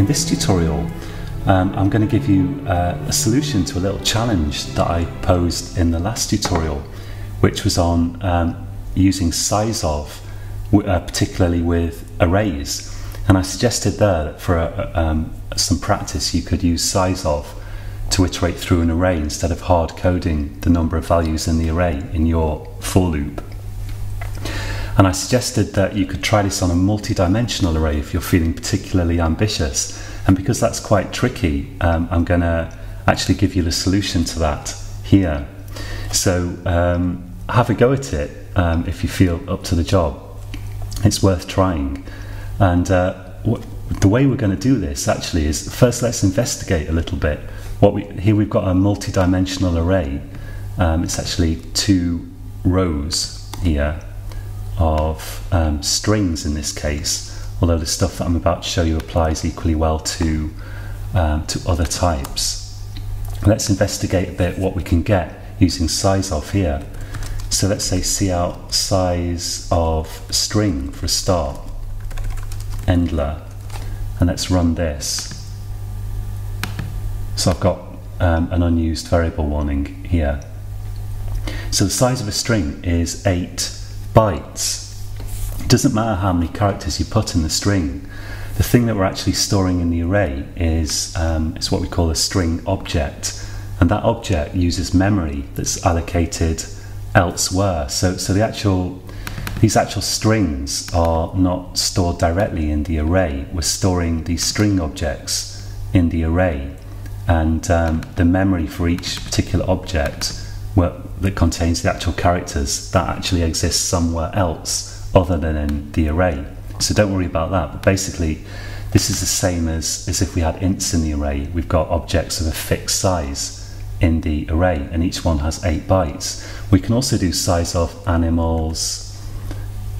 In this tutorial, I'm going to give you a solution to a little challenge that I posed in the last tutorial, which was on using Sizeof, particularly with arrays. And I suggested there that for some practice you could use Sizeof to iterate through an array instead of hard coding the number of values in the array in your for loop. And I suggested that you could try this on a multi-dimensional array if you're feeling particularly ambitious. And because that's quite tricky, I'm going to actually give you the solution to that here. So have a go at it if you feel up to the job. It's worth trying. And the way we're going to do this actually is, first let's investigate a little bit. Here we've got a multi-dimensional array. It's actually 2 rows here of strings in this case, although the stuff that I'm about to show you applies equally well to other types. Let's investigate a bit what we can get using Sizeof here. So let's say cout size of string for a start, endler, and let's run this. So I've got an unused variable warning here. So the size of a string is 8 bytes. It doesn't matter how many characters you put in the string. The thing that we're actually storing in the array is what we call a string object, and that object uses memory that's allocated elsewhere. So these actual strings are not stored directly in the array. We're storing these string objects in the array, and the memory for each particular object that contains the actual characters, that actually exists somewhere else other than in the array. So don't worry about that. But basically this is the same as if we had ints in the array. We've got objects of a fixed size in the array, and each one has 8 bytes. We can also do size of animals,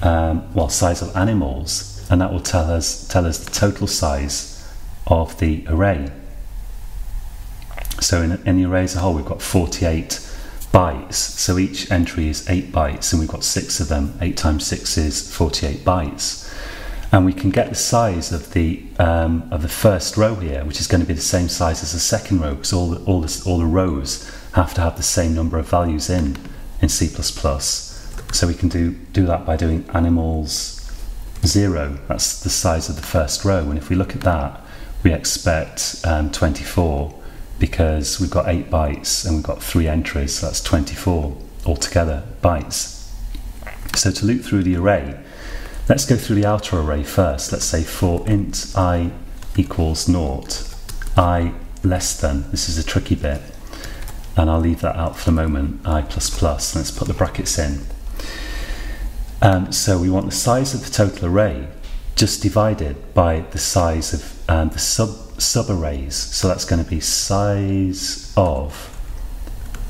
size of animals, and that will tell us the total size of the array. So in the array as a whole, we've got 48 bytes. So each entry is 8 bytes, and we've got 6 of them. 8 times 6 is 48 bytes. And we can get the size of the first row here, which is going to be the same size as the second row, because all the rows have to have the same number of values in C++. So we can do that by doing animals 0. That's the size of the first row. And if we look at that, we expect 24. Because we've got 8 bytes and we've got 3 entries, so that's 24 altogether bytes. So to loop through the array, let's go through the outer array first. Let's say for int I equals 0, I less than, this is a tricky bit, and I'll leave that out for the moment, I++, let's put the brackets in. So we want the size of the total array just divided by the size of the sub-arrays. So that's going to be size of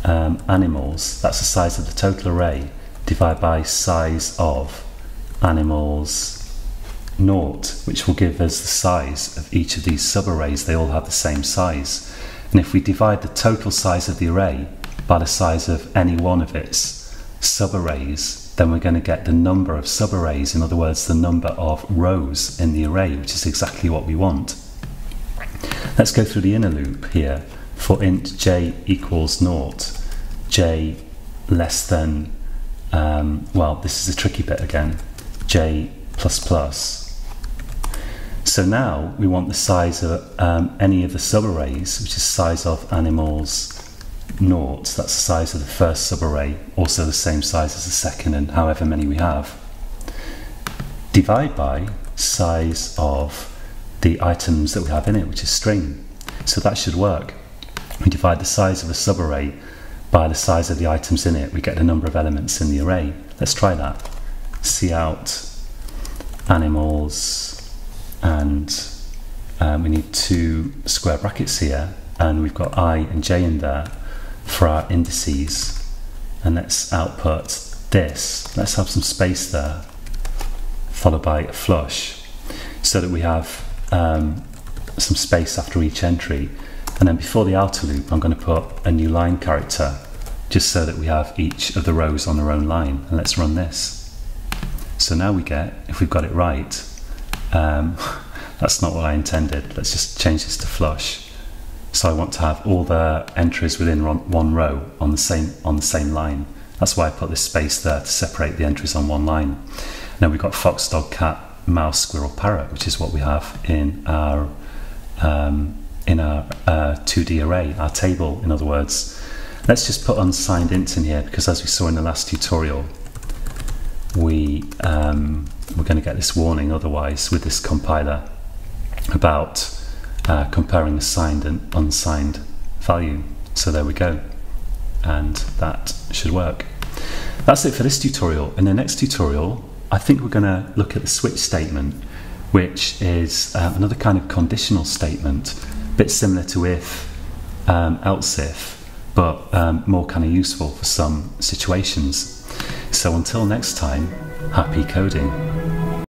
animals, that's the size of the total array, divided by size of animals 0, which will give us the size of each of these sub-arrays. They all have the same size. And if we divide the total size of the array by the size of any one of its sub-arrays, then we're going to get the number of sub-arrays, in other words, the number of rows in the array, which is exactly what we want. Let's go through the inner loop here. For int j equals 0, j less than, this is a tricky bit again, j++. So now we want the size of any of the subarrays, which is size of animals 0, that's the size of the first subarray, also the same size as the second, and however many we have. Divide by size of the items that we have in it, which is string. So that should work. We divide the size of a subarray by the size of the items in it, we get the number of elements in the array. Let's try that. Cout animals, and we need 2 square brackets here, and we've got I and j in there for our indices, and let's output this. Let's have some space there, followed by a flush, so that we have some space after each entry. And then before the outer loop, I'm going to put a new line character, just so that we have each of the rows on their own line. And let's run this. So now we get, if we've got it right, that That's not what I intended. Let's just change this to flush. So I want to have all the entries within one row on the same line. That's why I put this space there to separate the entries on one line. Now we've got fox, dog, cat, mouse, squirrel, parrot, which is what we have in our 2D array, our table, in other words. Let's just put unsigned int in here, because as we saw in the last tutorial, we're going to get this warning otherwise with this compiler about comparing the signed and unsigned value. So there we go, and that should work. That's it for this tutorial. In the next tutorial, I think we're going to look at the switch statement, which is another kind of conditional statement, a bit similar to if, else if, but more kind of useful for some situations. So until next time, happy coding.